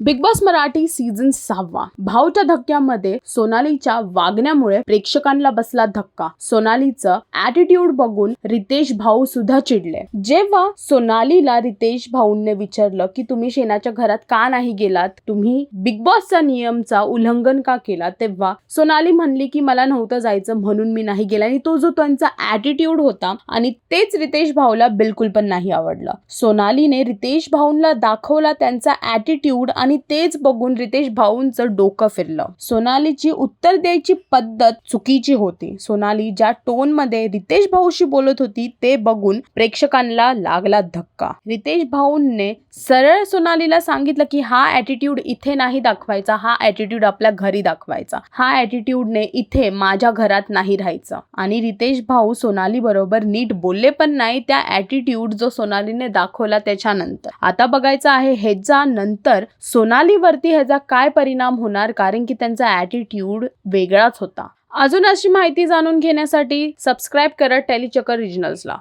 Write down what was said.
Big boss Marathi season 6 भाऊच्या धक्क्यामध्ये सोनालीच्या वागण्यामुळे प्रेक्षकांना बसला धक्का। सोनालीचं ॲटिट्यूड बघून रितेश भाऊ सुद्धा चिडले। जेव्हा सोनालीला रितेश भाऊंनी विचारलं की तुम्ही शेणाच्या घरात का नाही गेलात, तुम्ही बिग बॉसचा नियमचा उल्लंघन का केला, तेव्हा सोनाली म्हणली की मला नव्हतं जायचं म्हणून मी नाही गेला। आणि तो जो त्यांचा ॲटिट्यूड होता आणि तेच रितेश भाऊला बिलकुल पण नाही आवडलं। सोनालीने रितेश भाऊंना दाखवला त्यांचा ॲटिट्यूड आणि तेच बघून रितेश भाऊंचं डोकं फिरलं। सोनालीची उत्तर द्यायची पद्धत चुकीची होती। सोनाली ज्या टोन मध्ये रितेश भाऊशी बोलत होती ते बघून प्रेक्षकांना लागला धक्का। रितेश भाऊंने सरळ सोनालीला सांगितलं की हा ॲटिट्यूड इथे नाही दाखवायचा, हा ॲटिट्यूड आपल्या घरी दाखवायचा, हा ॲटिट्यूडने इथे माझ्या घरात नाही राहायचं। आणि रितेश भाऊ सोनाली बरोबर नीट बोलले पण नाही त्या ॲटिट्यूड जो सोनालीने दाखवला त्याच्यानंतर। आता बघायचं आहे ह्याच्या नंतर सोनालीवरती ह्याचा काय परिणाम होणार, कारण की त्यांचा ॲटिट्यूड वेगळाच होता। अजून अशी माहिती जाणून घेण्यासाठी सबस्क्राइब करा टेलीचक्कर रिजनल्सला।